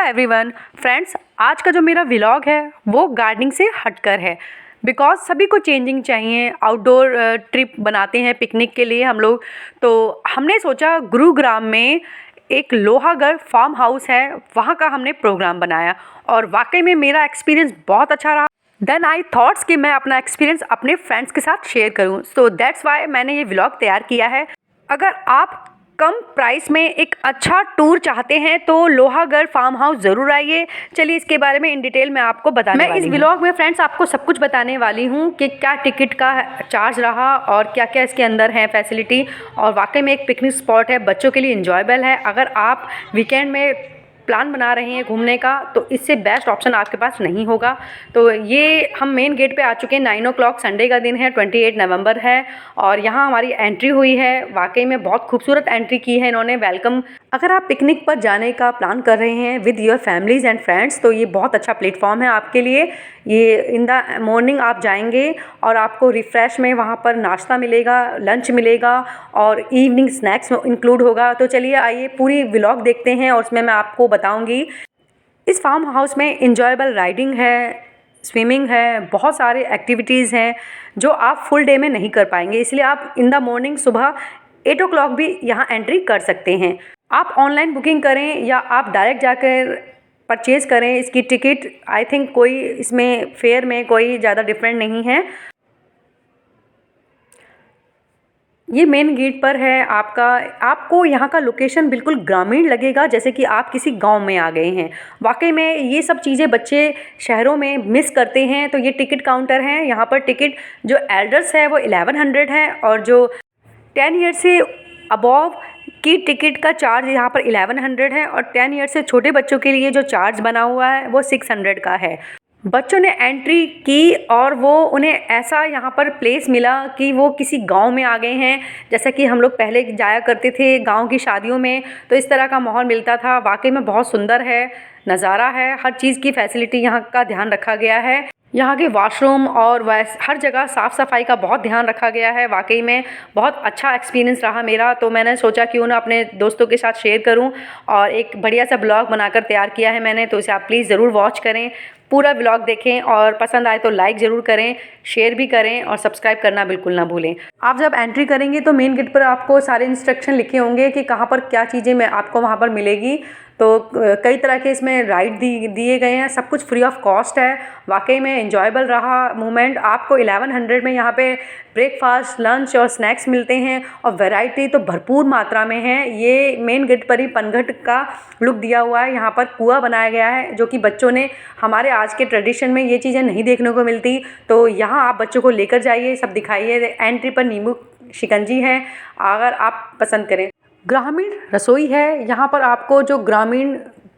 Everyone friends, आज का जो मेरा व्लॉग है वो गार्डनिंग से हटकर है। बिकॉज सभी को चेंजिंग चाहिए, आउटडोर ट्रिप बनाते हैं पिकनिक के लिए हम लोग। तो हमने सोचा गुरुग्राम में एक लोहागढ़ फार्म हाउस है, वहाँ का हमने प्रोग्राम बनाया और वाकई में मेरा एक्सपीरियंस बहुत अच्छा रहा। देन आई थॉट्स कि मैं अपना एक्सपीरियंस अपने फ्रेंड्स के साथ शेयर करूँ, सो दैट्स वाई मैंने ये व्लॉग तैयार किया है। अगर आप कम प्राइस में एक अच्छा टूर चाहते हैं तो लोहागढ़ फार्म हाउस ज़रूर आइए। चलिए इसके बारे में इन डिटेल मैं आपको बताने वाली हूँ। मैं इस व्लॉग में फ्रेंड्स आपको सब कुछ बताने वाली हूँ कि क्या टिकट का चार्ज रहा और क्या क्या इसके अंदर है फैसिलिटी। और वाकई में एक पिकनिक स्पॉट है, बच्चों के लिए इंजॉयबल है। अगर आप वीकेंड में प्लान बना रहे हैं घूमने का तो इससे बेस्ट ऑप्शन आपके पास नहीं होगा। तो ये हम मेन गेट पे आ चुके हैं। 9 o'clock संडे का दिन है, 28 नवंबर है और यहाँ हमारी एंट्री हुई है। वाकई में बहुत खूबसूरत एंट्री की है इन्होंने, वेलकम। अगर आप पिकनिक पर जाने का प्लान कर रहे हैं with your families and friends तो ये बहुत अच्छा प्लेटफॉर्म है आपके लिए। ये इन द मॉर्निंग आप जाएंगे और आपको रिफ़्रेश में वहाँ पर नाश्ता मिलेगा, लंच मिलेगा और इवनिंग स्नैक्स इंक्लूड होगा। तो चलिए आइए पूरी व्लॉग देखते हैं और उसमें मैं आपको बताऊंगी। इस फार्म हाउस में इंजॉयबल राइडिंग है, स्विमिंग है, बहुत सारे एक्टिविटीज़ हैं जो आप फुल डे में नहीं कर पाएंगे, इसलिए आप इन द मॉर्निंग सुबह 8 o'clock भी यहाँ एंट्री कर सकते हैं। आप ऑनलाइन बुकिंग करें या आप डायरेक्ट जाकर परचेज़ करें इसकी टिकट। आई थिंक कोई इसमें फेयर में कोई ज़्यादा डिफरेंट नहीं है। ये मेन गेट पर है आपको यहाँ का लोकेशन बिल्कुल ग्रामीण लगेगा, जैसे कि आप किसी गांव में आ गए हैं। वाकई में ये सब चीज़ें बच्चे शहरों में मिस करते हैं। तो ये टिकट काउंटर है, यहाँ पर टिकट जो एल्डर्स है वो 1100 है और जो 10 ईयर से अबव की टिकट का चार्ज यहाँ पर 1100 है और 10 ईयर से छोटे बच्चों के लिए जो चार्ज बना हुआ है वो 600 का है। बच्चों ने एंट्री की और वो उन्हें ऐसा यहाँ पर प्लेस मिला कि वो किसी गांव में आ गए हैं। जैसा कि हम लोग पहले जाया करते थे गांव की शादियों में, तो इस तरह का माहौल मिलता था। वाकई में बहुत सुंदर है, नज़ारा है, हर चीज़ की फैसिलिटी यहाँ का ध्यान रखा गया है। यहाँ के वॉशरूम और हर जगह साफ़ सफाई का बहुत ध्यान रखा गया है। वाकई में बहुत अच्छा एक्सपीरियंस रहा मेरा, तो मैंने सोचा क्यों ना अपने दोस्तों के साथ शेयर करूं और एक बढ़िया सा ब्लॉग बनाकर तैयार किया है मैंने। तो इसे आप प्लीज़ ज़रूर वॉच करें, पूरा ब्लॉग देखें और पसंद आए तो लाइक ज़रूर करें, शेयर भी करें और सब्सक्राइब करना बिल्कुल ना भूलें। आप जब एंट्री करेंगे तो मेन गेट पर आपको सारे इंस्ट्रक्शन लिखे होंगे कि कहाँ पर क्या चीज़ें मैं आपको वहाँ पर मिलेगी। तो कई तरह के इसमें राइड दिए गए हैं, सब कुछ फ्री ऑफ कॉस्ट है। वाकई में इंजॉयबल रहा मोमेंट। आपको 1100 में यहाँ पे ब्रेकफास्ट, लंच और स्नैक्स मिलते हैं और वैरायटी तो भरपूर मात्रा में है। ये मेन गेट पर ही पनघट का लुक दिया हुआ है। यहाँ पर कुआं बनाया गया है जो कि बच्चों ने, हमारे आज के ट्रेडिशन में ये चीज़ें नहीं देखने को मिलती। तो यहाँ आप बच्चों को लेकर जाइए, सब दिखाइए। एंट्री पर नींबू शिकंजी है अगर आप पसंद करें। ग्रामीण रसोई है, यहाँ पर आपको जो ग्रामीण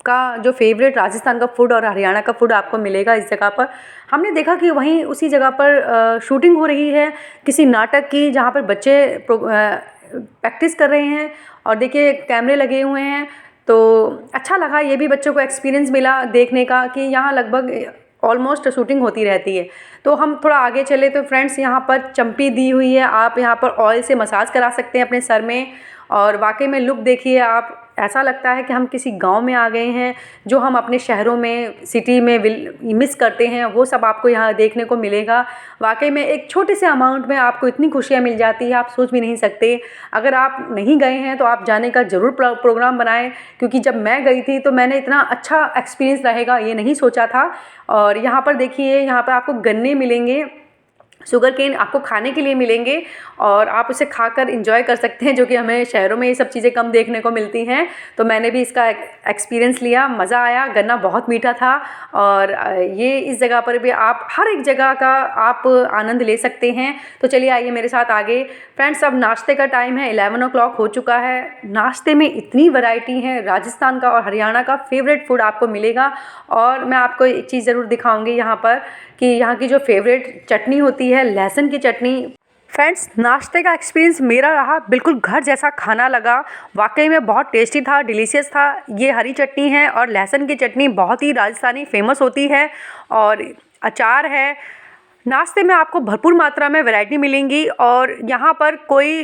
का जो फेवरेट राजस्थान का फूड और हरियाणा का फूड आपको मिलेगा इस जगह पर। हमने देखा कि वहीं उसी जगह पर शूटिंग हो रही है किसी नाटक की, जहाँ पर बच्चे प्रैक्टिस कर रहे हैं और देखिए कैमरे लगे हुए हैं। तो अच्छा लगा, ये भी बच्चों को एक्सपीरियंस मिला देखने का कि यहाँ लगभग ऑलमोस्ट शूटिंग होती रहती है। तो हम थोड़ा आगे चले तो फ्रेंड्स यहाँ पर चम्पी दी हुई है, आप यहाँ पर ऑयल से मसाज करा सकते हैं अपने सर में। और वाकई में लुक देखिए आप, ऐसा लगता है कि हम किसी गांव में आ गए हैं। जो हम अपने शहरों में, सिटी में मिस करते हैं वो सब आपको यहाँ देखने को मिलेगा। वाकई में एक छोटे से अमाउंट में आपको इतनी खुशियाँ मिल जाती है, आप सोच भी नहीं सकते। अगर आप नहीं गए हैं तो आप जाने का ज़रूर प्रोग्राम बनाएं, क्योंकि जब मैं गई थी तो मैंने इतना अच्छा एक्सपीरियंस रहेगा ये नहीं सोचा था। और यहाँ पर देखिए, यहाँ पर आपको गन्ने मिलेंगे, शुगर केन आपको खाने के लिए मिलेंगे और आप उसे खाकर एंजॉय कर सकते हैं, जो कि हमें शहरों में ये सब चीज़ें कम देखने को मिलती हैं। तो मैंने भी इसका एक्सपीरियंस लिया, मज़ा आया। गन्ना बहुत मीठा था और ये इस जगह पर भी आप हर एक जगह का आप आनंद ले सकते हैं। तो चलिए आइए मेरे साथ आगे। फ्रेंड्स, अब नाश्ते का टाइम है, 11 o'clock हो चुका है। नाश्ते में इतनी वैरायटी है, राजस्थान का और हरियाणा का फेवरेट फूड आपको मिलेगा। और मैं आपको एक चीज़ ज़रूर दिखाऊंगी यहाँ पर कि यहाँ की जो फेवरेट चटनी होती है, लहसुन की चटनी। फ्रेंड्स, नाश्ते का एक्सपीरियंस मेरा रहा बिल्कुल घर जैसा खाना लगा। वाकई में बहुत टेस्टी था, डिलीशियस था। ये हरी चटनी है और लहसुन की चटनी बहुत ही राजस्थानी फेमस होती है और अचार है। नाश्ते में आपको भरपूर मात्रा में वैरायटी मिलेंगी और यहाँ पर कोई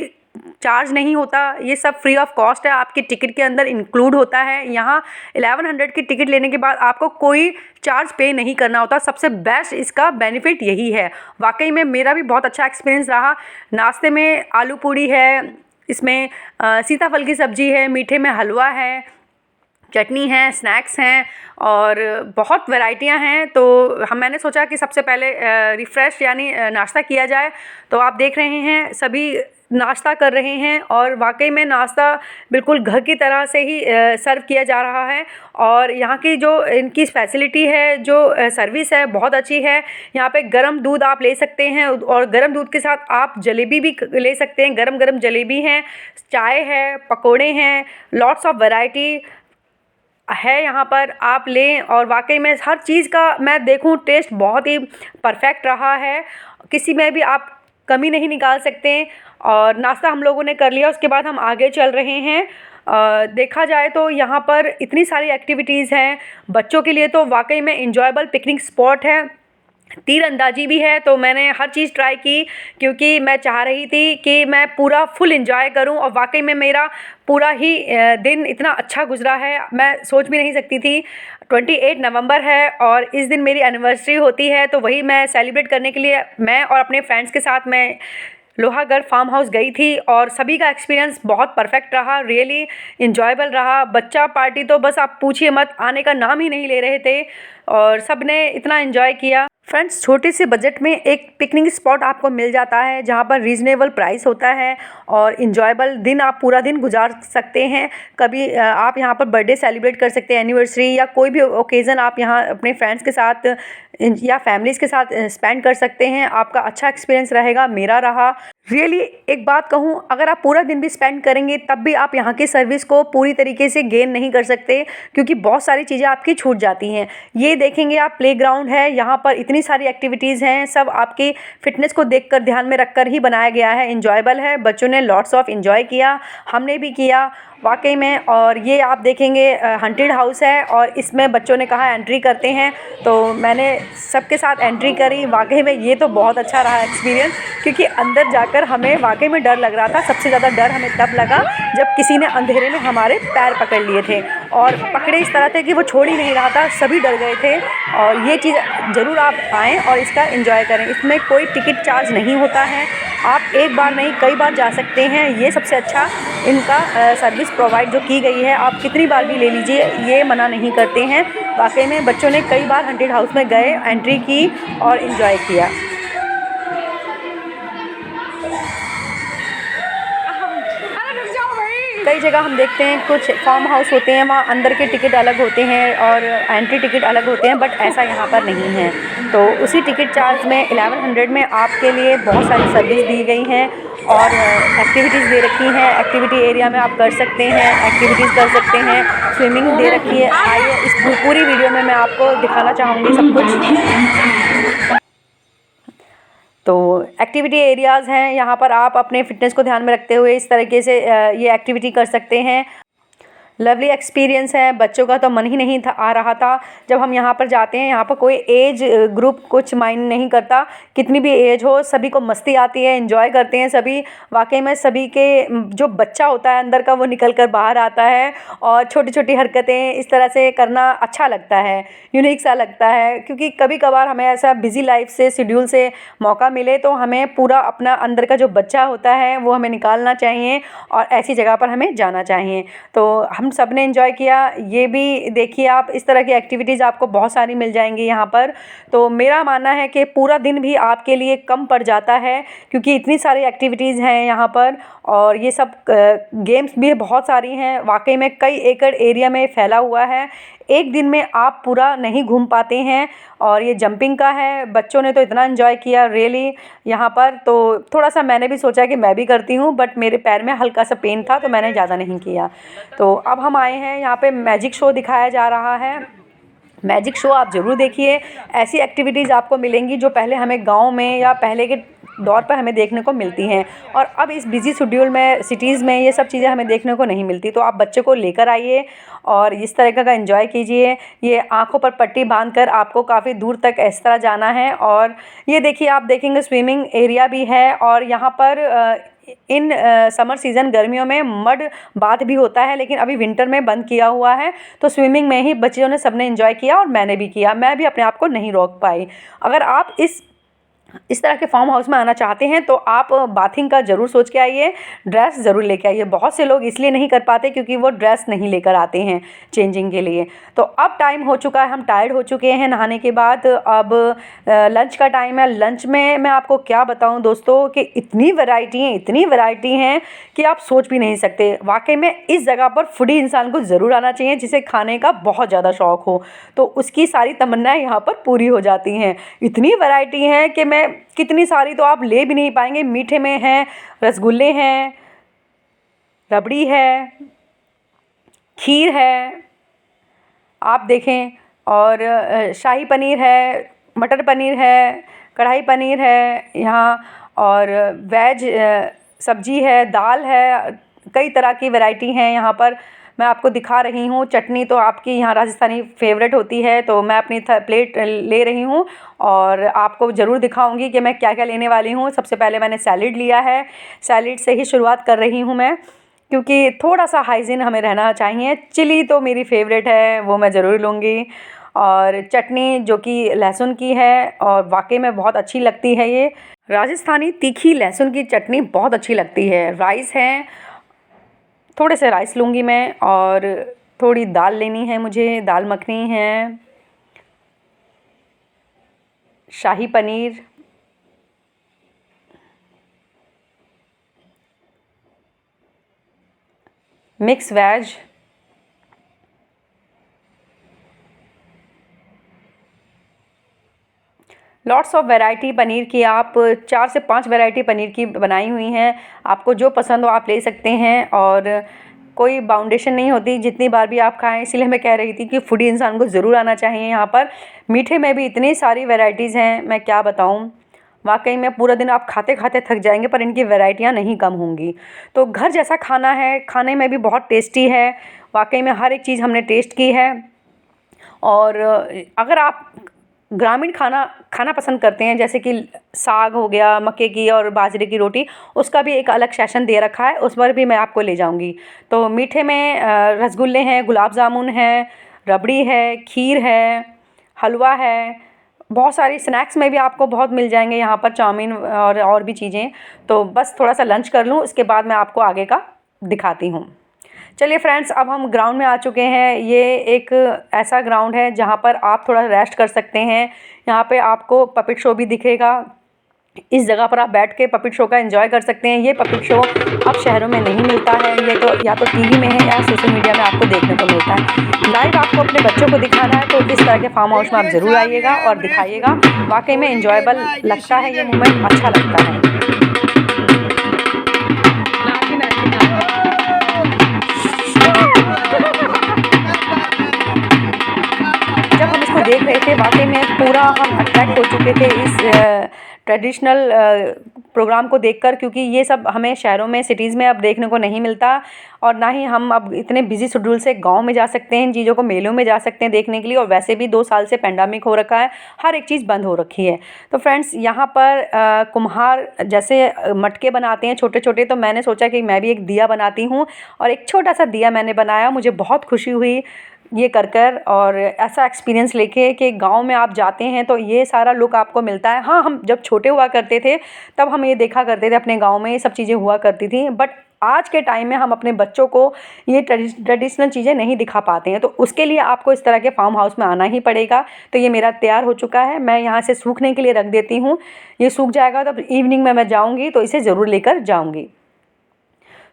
चार्ज नहीं होता, ये सब फ्री ऑफ कॉस्ट है, आपके टिकट के अंदर इंक्लूड होता है। यहाँ 1100 की टिकट लेने के बाद आपको कोई चार्ज पे नहीं करना होता। सबसे बेस्ट इसका बेनिफिट यही है। वाकई में मेरा भी बहुत अच्छा एक्सपीरियंस रहा। नाश्ते में आलू पूड़ी है, इसमें सीताफल की सब्ज़ी है, मीठे में हलवा है, चटनी है, स्नैक्स हैं और बहुत वैरायटियां हैं। तो मैंने सोचा कि सबसे पहले रिफ़्रेश यानी नाश्ता किया जाए। तो आप देख रहे हैं सभी नाश्ता कर रहे हैं और वाकई में नाश्ता बिल्कुल घर की तरह से ही सर्व किया जा रहा है। और यहाँ की जो इनकी फैसिलिटी है, जो सर्विस है, बहुत अच्छी है। यहाँ पे गरम दूध आप ले सकते हैं और गरम दूध के साथ आप जलेबी भी ले सकते हैं। गरम गरम जलेबी हैं, चाय है, पकोड़े हैं, लॉट्स ऑफ वैरायटी है यहाँ पर, आप लें। और वाकई में हर चीज़ का मैं देखूँ टेस्ट बहुत ही परफेक्ट रहा है, किसी में भी आप कमी नहीं निकाल सकते। और नाश्ता हम लोगों ने कर लिया, उसके बाद हम आगे चल रहे हैं। देखा जाए तो यहाँ पर इतनी सारी एक्टिविटीज़ हैं बच्चों के लिए, तो वाकई में इंजॉयबल पिकनिक स्पॉट है। तीरंदाजी भी है, तो मैंने हर चीज़ ट्राई की क्योंकि मैं चाह रही थी कि मैं पूरा फुल एंजॉय करूं। और वाकई में मेरा पूरा ही दिन इतना अच्छा गुजरा है, मैं सोच भी नहीं सकती थी। 28 नवंबर है और इस दिन मेरी एनिवर्सरी होती है, तो वही मैं सेलिब्रेट करने के लिए मैं और अपने फ्रेंड्स के साथ मैं लोहागढ़ फार्म हाउस गई थी। और सभी का एक्सपीरियंस बहुत परफेक्ट रहा, रियली इंजॉयबल रहा। बच्चा पार्टी तो बस आप पूछिए मत, आने का नाम ही नहीं ले रहे थे और सब ने इतना एंजॉय किया। फ्रेंड्स, छोटे से बजट में एक पिकनिक स्पॉट आपको मिल जाता है जहाँ पर रीज़नेबल प्राइस होता है और इंजॉयबल दिन आप पूरा दिन गुजार सकते हैं। कभी आप यहाँ पर बर्थडे सेलिब्रेट कर सकते हैं, एनिवर्सरी या कोई भी ओकेज़न आप यहाँ अपने फ्रेंड्स के साथ या फैमिलीज़ के साथ स्पेंड कर सकते हैं। आपका अच्छा एक्सपीरियंस रहेगा, मेरा रहा। रियली एक बात कहूँ, अगर आप पूरा दिन भी स्पेंड करेंगे तब भी आप यहाँ की सर्विस को पूरी तरीके से गेन नहीं कर सकते क्योंकि बहुत सारी चीज़ें आपकी छूट जाती हैं। ये देखेंगे आप, प्लेग्राउंड है, यहाँ पर इतनी सारी एक्टिविटीज़ हैं, सब आपकी फ़िटनेस को देखकर ध्यान में रखकर ही बनाया गया है। इंजॉयबल है, बच्चों ने लॉट्स ऑफ इंजॉय किया, हमने भी किया वाकई में। और ये आप देखेंगे हंटेड हाउस है और इसमें बच्चों ने कहा एंट्री करते हैं, तो मैंने सबके साथ एंट्री करी। वाकई में ये तो बहुत अच्छा रहा एक्सपीरियंस क्योंकि अंदर जाकर हमें वाकई में डर लग रहा था। सबसे ज़्यादा डर हमें तब लगा जब किसी ने अंधेरे में हमारे पैर पकड़ लिए थे और पकड़े इस तरह थे कि वो छोड़ ही नहीं रहा था, सभी डर गए थे। और ये चीज़ ज़रूर आप आएँ और इसका एंजॉय करें। इसमें कोई टिकट चार्ज नहीं होता है, आप एक बार नहीं कई बार जा सकते हैं। ये सबसे अच्छा इनका सर्विस प्रोवाइड जो की गई है, आप कितनी बार भी ले लीजिए, ये मना नहीं करते हैं। वाकई में बच्चों ने कई बार हंटेड हाउस में गए, एंट्री की और एंजॉय किया। कई जगह हम देखते हैं कुछ फार्म हाउस होते हैं, वहाँ अंदर के टिकट अलग होते हैं और एंट्री टिकट अलग होते हैं, बट ऐसा यहाँ पर नहीं है। तो उसी टिकट चार्ज में 1100 में आपके लिए बहुत सारी सर्विस दी गई हैं और एक्टिविटीज़ दे रखी हैं। एक्टिविटी एरिया में आप कर सकते हैं, एक्टिविटीज़ कर सकते हैं, स्विमिंग दे रखी है। आइए इस पूरी वीडियो में मैं आपको दिखाना चाहूँगी सब कुछ। तो एक्टिविटी एरियाज़ हैं, यहाँ पर आप अपने फ़िटनेस को ध्यान में रखते हुए इस तरीके से ये एक्टिविटी कर सकते हैं। लवली एक्सपीरियंस है, बच्चों का तो मन ही नहीं था आ रहा था जब हम यहाँ पर जाते हैं। यहाँ पर कोई एज ग्रुप कुछ माइंड नहीं करता, कितनी भी एज हो सभी को मस्ती आती है, एंजॉय करते हैं सभी। वाकई में सभी के जो बच्चा होता है अंदर का वो निकल कर बाहर आता है और छोटी छोटी हरकतें इस तरह से करना अच्छा लगता है, यूनिक सा लगता है। क्योंकि कभी कभार हमें ऐसा बिज़ी लाइफ से शेड्यूल से मौका मिले तो हमें पूरा अपना अंदर का जो बच्चा होता है वो हमें निकालना चाहिए और ऐसी जगह पर हमें जाना चाहिए। तो हम सब ने एंजॉय किया। ये भी देखिए आप, इस तरह की एक्टिविटीज़ आपको बहुत सारी मिल जाएंगी यहाँ पर। तो मेरा मानना है कि पूरा दिन भी आपके लिए कम पड़ जाता है क्योंकि इतनी सारी एक्टिविटीज़ हैं यहाँ पर और ये सब गेम्स भी बहुत सारी हैं। वाकई में कई एकड़ एरिया में फैला हुआ है, एक दिन में आप पूरा नहीं घूम पाते हैं। और ये जंपिंग का है, बच्चों ने तो इतना एंजॉय किया रियली यहाँ पर। तो थोड़ा सा मैंने भी सोचा कि मैं भी करती हूँ, बट मेरे पैर में हल्का सा पेन था तो मैंने ज़्यादा नहीं किया। तो अब हम आए हैं यहाँ पे मैजिक शो दिखाया जा रहा है। मैजिक शो आप ज़रूर देखिए, ऐसी एक्टिविटीज़ आपको मिलेंगी जो पहले हमें गांव में या पहले के दौर पर हमें देखने को मिलती हैं और अब इस बिज़ी शेड्यूल में सिटीज़ में ये सब चीज़ें हमें देखने को नहीं मिलती। तो आप बच्चे को लेकर आइए और इस तरह का एंजॉय कीजिए। ये आँखों पर पट्टी बांधकर आपको काफ़ी दूर तक इस तरह जाना है। और ये देखिए, आप देखेंगे स्विमिंग एरिया भी है और यहाँ पर इन समर सीज़न गर्मियों में मड बाथ भी होता है, लेकिन अभी विंटर में बंद किया हुआ है। तो स्विमिंग में ही बच्चों ने सबने एंजॉय किया और मैंने भी किया। मैं भी अपने आप को नहीं रोक पाई। अगर आप इस तरह के फार्म हाउस में आना चाहते हैं तो आप बाथिंग का ज़रूर सोच के आइए, ड्रेस ज़रूर लेके आइए। बहुत से लोग इसलिए नहीं कर पाते क्योंकि वो ड्रेस नहीं लेकर आते हैं चेंजिंग के लिए। तो अब टाइम हो चुका है, हम टायर्ड हो चुके हैं नहाने के बाद। अब लंच का टाइम है। लंच में मैं आपको क्या बताऊं दोस्तों कि इतनी वैरायटी हैं कि आप सोच भी नहीं सकते। वाकई में इस जगह पर फूडी इंसान को ज़रूर आना चाहिए जिसे खाने का बहुत ज़्यादा शौक़ हो, तो उसकी सारी तमन्नाएँ यहाँ पर पूरी हो जाती हैं। इतनी वैरायटी हैं कि मैं कितनी सारी तो आप ले भी नहीं पाएंगे। मीठे में हैं, रसगुल्ले हैं, रबड़ी है, खीर है, आप देखें, और शाही पनीर है, मटर पनीर है, कढ़ाई पनीर है यहाँ, और वेज सब्जी है, दाल है, कई तरह की वैरायटी हैं यहाँ पर। मैं आपको दिखा रही हूँ। चटनी तो आपकी यहाँ राजस्थानी फेवरेट होती है, तो मैं अपनी प्लेट ले रही हूँ और आपको ज़रूर दिखाऊंगी कि मैं क्या क्या लेने वाली हूँ। सबसे पहले मैंने सैलेड लिया है। सैलेड से ही शुरुआत कर रही हूँ मैं, क्योंकि थोड़ा सा हाइजीन हमें रहना चाहिए। चिली तो मेरी फेवरेट है, वो मैं ज़रूर लूँगी। और चटनी जो कि लहसुन की है और वाकई में बहुत अच्छी लगती है। ये राजस्थानी तीखी लहसुन की चटनी बहुत अच्छी लगती है। राइस है, थोड़े से राइस लूँगी मैं, और थोड़ी दाल लेनी है मुझे, दाल मखनी है, shahi paneer, mix veg, lots of variety paneer की। आप 4 से 5 वैरायटी पनीर की बनाई हुई हैं। आपको जो पसंद हो आप ले सकते हैं, और कोई बाउंडेशन नहीं होती, जितनी बार भी आप खाएं। इसीलिए मैं कह रही थी कि फूडी इंसान को ज़रूर आना चाहिए यहाँ पर। मीठे में भी इतनी सारी वैरायटीज़ हैं, मैं क्या बताऊँ। वाकई में पूरा दिन आप खाते खाते थक जाएंगे, पर इनकी वैरायटियाँ नहीं कम होंगी। तो घर जैसा खाना है, खाने में भी बहुत टेस्टी है। वाकई में हर एक चीज़ हमने टेस्ट की है। और अगर आप ग्रामीण खाना खाना पसंद करते हैं, जैसे कि साग हो गया, मक्के की और बाजरे की रोटी, उसका भी एक अलग सेशन दे रखा है, उस पर भी मैं आपको ले जाऊंगी। तो मीठे में रसगुल्ले हैं, गुलाब जामुन है, रबड़ी है, खीर है, हलवा है, बहुत सारी स्नैक्स में भी आपको बहुत मिल जाएंगे यहाँ पर, चाउमीन और भी चीज़ें। तो बस थोड़ा सा लंच कर लूँ, उसके बाद मैं आपको आगे का दिखाती हूँ। चलिए फ्रेंड्स, अब हम ग्राउंड में आ चुके हैं। ये एक ऐसा ग्राउंड है जहाँ पर आप थोड़ा रेस्ट कर सकते हैं। यहाँ पे आपको पपेट शो भी दिखेगा। इस जगह पर आप बैठ के पपेट शो का एंजॉय कर सकते हैं। ये पपेट शो अब शहरों में नहीं मिलता है, ये तो या तो टीवी में है या सोशल मीडिया में आपको देखने को मिलता है। लाइव आपको अपने बच्चों को दिखाना है तो इस तरह के फार्म हाउस में आप ज़रूर आइएगा और दिखाइएगा। वाकई में इंजॉयबल लगता है, ये मोमेंट अच्छा लगता है। जब हम इसको देख रहे थे, वाकई में पूरा हम अट्रैक्ट हो चुके थे इस ट्रेडिशनल प्रोग्राम को देखकर, क्योंकि ये सब हमें शहरों में, सिटीज़ में अब देखने को नहीं मिलता। और ना ही हम अब इतने बिजी शेड्यूल से गांव में जा सकते हैं, इन चीज़ों को मेलों में जा सकते हैं देखने के लिए। और वैसे भी 2 साल से पेंडेमिक हो रखा है, हर एक चीज़ बंद हो रखी है। तो फ्रेंड्स, यहाँ पर कुम्हार जैसे मटके बनाते हैं छोटे छोटे, तो मैंने सोचा कि मैं भी एक दिया बनाती हूँ, और एक छोटा सा दिया मैंने बनाया। मुझे बहुत खुशी हुई ये कर और ऐसा एक्सपीरियंस लेके कि गांव में आप जाते हैं तो ये सारा लुक आपको मिलता है। हाँ, हम जब छोटे हुआ करते थे तब हम ये देखा करते थे, अपने गांव में ये सब चीज़ें हुआ करती थी। बट आज के टाइम में हम अपने बच्चों को ये ट्रेडिशनल चीज़ें नहीं दिखा पाते हैं, तो उसके लिए आपको इस तरह के फार्म हाउस में आना ही पड़ेगा। तो ये मेरा तैयार हो चुका है, मैं यहाँ से सूखने के लिए रख देती हूँ। ये सूख जाएगा तब इवनिंग में मैं जाऊँगी तो इसे ज़रूर लेकर जाऊँगी।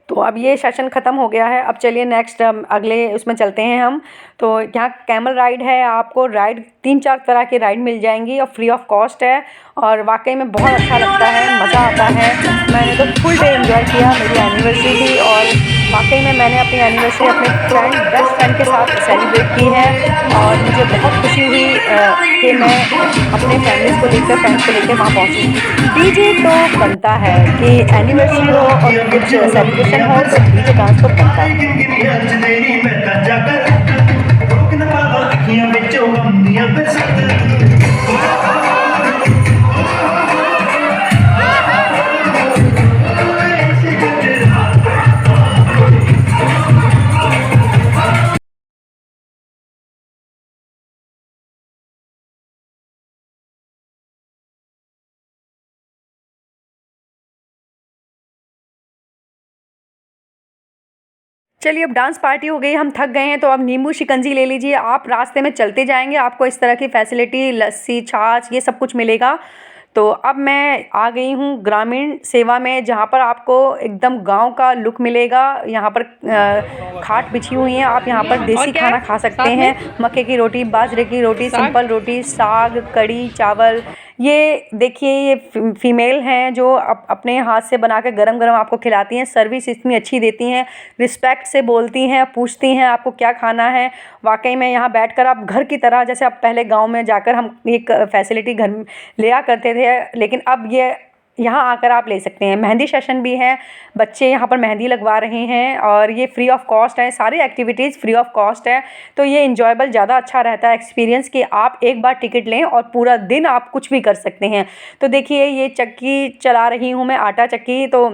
तो अब ये सेशन ख़त्म हो गया है। अब चलिए नेक्स्ट अगले उसमें चलते हैं हम। तो यहाँ कैमल राइड है, आपको राइड 3-4 तरह की राइड मिल जाएंगी और फ्री ऑफ कॉस्ट है, और वाकई में बहुत अच्छा लगता है, मज़ा आता है। मैंने तो फुल डे एंजॉय किया। मेरी एनिवर्सरी थी और वाकई में मैंने अपनी एनिवर्सरी अपने बेस्ट फ्रेंड के साथ सेलिब्रेट की है, और मुझे बहुत खुशी हुई कि मैं अपने फैमिलीज़ को लेकर, फ्रेंड्स को लेकर वहाँ पहुँची। डीजे तो बनता है कि एनिवर्सरी हो और कुछ सेलिब्रेशन हो तो डीजे डांस तो बनता है। चलिए, अब डांस पार्टी हो गई, हम थक गए हैं, तो अब नींबू शिकंजी ले लीजिए। आप रास्ते में चलते जाएंगे, आपको इस तरह की फैसिलिटी, लस्सी, छाछ, ये सब कुछ मिलेगा। तो अब मैं आ गई हूँ ग्रामीण सेवा में, जहाँ पर आपको एकदम गांव का लुक मिलेगा। यहाँ पर खाट बिछी हुई है, आप यहाँ पर देसी खाना खा सकते हैं। मक्के की रोटी, बाजरे की रोटी, सिंपल रोटी, साग, कड़ी चावल। ये देखिए, ये फीमेल हैं जो अपने हाथ से बना के गरम गरम आपको खिलाती हैं। सर्विस इतनी अच्छी देती हैं, रिस्पेक्ट से बोलती हैं, पूछती हैं आपको क्या खाना है। वाकई में यहाँ बैठकर आप घर की तरह, जैसे आप पहले गांव में जाकर हम एक फैसिलिटी घर में लिया करते थे, लेकिन अब ये यहाँ आकर आप ले सकते हैं। मेहंदी सेशन भी है, बच्चे यहाँ पर मेहंदी लगवा रहे हैं और ये फ्री ऑफ कॉस्ट है, सारी एक्टिविटीज़ फ्री ऑफ कॉस्ट है। तो ये इंजॉयबल ज़्यादा अच्छा रहता है एक्सपीरियंस, कि आप एक बार टिकट लें और पूरा दिन आप कुछ भी कर सकते हैं। तो देखिए, ये चक्की चला रही हूँ मैं, आटा चक्की। तो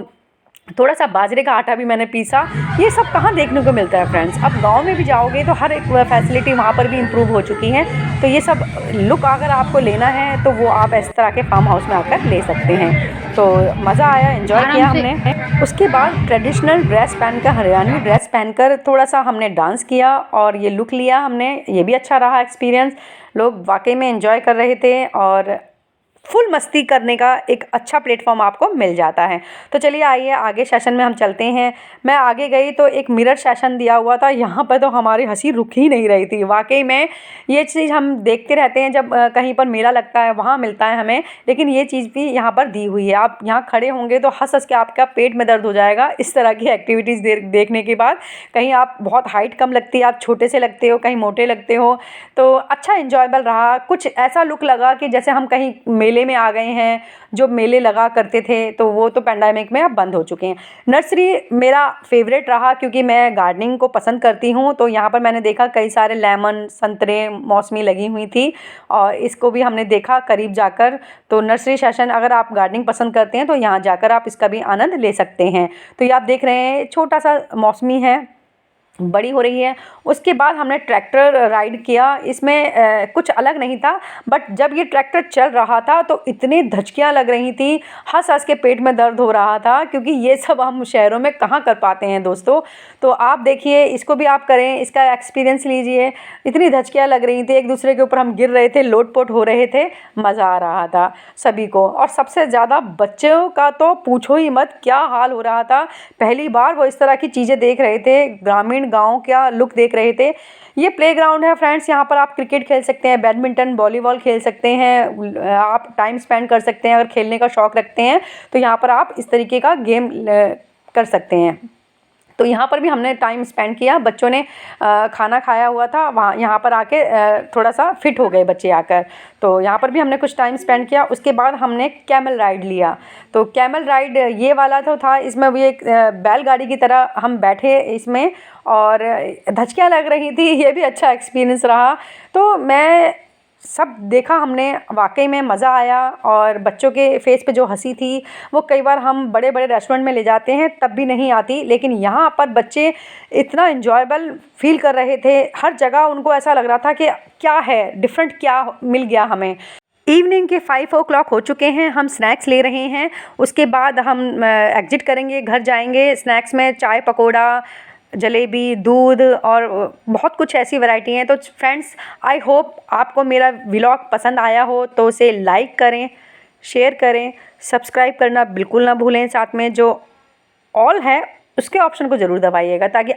थोड़ा सा बाजरे का आटा भी मैंने पीसा। ये सब कहाँ देखने को मिलता है फ्रेंड्स। अब गांव में भी जाओगे तो हर एक फैसिलिटी वहाँ पर भी इम्प्रूव हो चुकी हैं। तो ये सब लुक अगर आपको लेना है तो वो आप इस तरह के फार्म हाउस में आकर ले सकते हैं। तो मज़ा आया, एंजॉय किया हमने। उसके बाद ट्रेडिशनल ड्रेस पहनकर, हरियाणवी ड्रेस पहनकर थोड़ा सा हमने डांस किया और ये लुक लिया हमने। ये भी अच्छा रहा एक्सपीरियंस। लोग वाकई में एंजॉय कर रहे थे और फुल मस्ती करने का एक अच्छा प्लेटफॉर्म आपको मिल जाता है। तो चलिए, आइए आगे सेशन में हम चलते हैं। मैं आगे गई तो एक मिरर सेशन दिया हुआ था, यहाँ पर तो हमारी हंसी रुक ही नहीं रही थी। वाकई में ये चीज़ हम देखते रहते हैं, जब कहीं पर मेला लगता है वहाँ मिलता है हमें, लेकिन ये चीज़ भी यहाँ पर दी हुई है। आप यहाँ खड़े होंगे तो हंस हंस के आपका पेट में दर्द हो जाएगा इस तरह की एक्टिविटीज़ देखने के बाद। कहीं आप बहुत हाइट कम लगती है, आप छोटे से लगते हो, कहीं मोटे लगते हो। तो अच्छा इंजॉयबल रहा। कुछ ऐसा लुक लगा कि जैसे हम कहीं मेले में आ गए हैं। जो मेले लगा करते थे तो वो तो पैंडेमिक में अब बंद हो चुके हैं। नर्सरी मेरा फेवरेट रहा, क्योंकि मैं गार्डनिंग को पसंद करती हूँ। तो यहाँ पर मैंने देखा कई सारे लेमन, संतरे, मौसमी लगी हुई थी और इसको भी हमने देखा करीब जाकर। तो नर्सरी सेशन, अगर आप गार्डनिंग पसंद करते हैं तो यहाँ जाकर आप इसका भी आनंद ले सकते हैं। तो ये आप देख रहे हैं, छोटा सा मौसमी है, बड़ी हो रही है। उसके बाद हमने ट्रैक्टर राइड किया। इसमें कुछ अलग नहीं था, बट जब ये ट्रैक्टर चल रहा था तो इतनी धचकियाँ लग रही थी, हंस हंस के पेट में दर्द हो रहा था, क्योंकि ये सब हम शहरों में कहाँ कर पाते हैं दोस्तों। तो आप देखिए, इसको भी आप करें, इसका एक्सपीरियंस लीजिए। इतनी धचकियाँ लग रही थी, एक दूसरे के ऊपर हम गिर रहे थे, लोट-पोट हो रहे थे, मज़ा आ रहा था सभी को। और सबसे ज़्यादा बच्चों का तो पूछो ही मत, क्या हाल हो रहा था। पहली बार वो इस तरह की चीज़ें देख रहे थे, ग्रामीण गांव का लुक देख रहे थे। ये प्लेग्राउंड है फ्रेंड्स, यहाँ पर आप क्रिकेट खेल सकते हैं, बैडमिंटन, वॉलीबॉल खेल सकते हैं, आप टाइम स्पेंड कर सकते हैं। अगर खेलने का शौक़ रखते हैं तो यहाँ पर आप इस तरीके का गेम कर सकते हैं। तो यहाँ पर भी हमने टाइम स्पेंड किया। बच्चों ने खाना खाया हुआ था, वहाँ यहाँ पर आके थोड़ा सा फिट हो गए बच्चे आकर। तो यहाँ पर भी हमने कुछ टाइम स्पेंड किया। उसके बाद हमने कैमल राइड लिया। तो कैमल राइड ये वाला तो था, इसमें भी एक बैलगाड़ी की तरह हम बैठे इसमें और धचकियाँ लग रही थी। ये भी अच्छा एक्सपीरियंस रहा। तो मैं सब देखा हमने, वाकई में मज़ा आया। और बच्चों के फेस पे जो हंसी थी, वो कई बार हम बड़े बड़े रेस्टोरेंट में ले जाते हैं तब भी नहीं आती, लेकिन यहाँ पर बच्चे इतना इन्जॉयबल फील कर रहे थे। हर जगह उनको ऐसा लग रहा था कि क्या है डिफरेंट, क्या मिल गया हमें। इवनिंग के 5 o'clock हो चुके हैं, हम स्नैक्स ले रहे हैं। उसके बाद हम एग्जिट करेंगे, घर जाएंगे। स्नैक्स में चाय पकौड़ा, जलेबी, दूध और बहुत कुछ ऐसी वैरायटी हैं। तो फ्रेंड्स, आई होप आपको मेरा व्लॉग पसंद आया हो, तो उसे लाइक करें, शेयर करें, सब्सक्राइब करना बिल्कुल ना भूलें। साथ में जो ऑल है उसके ऑप्शन को ज़रूर दबाइएगा, ताकि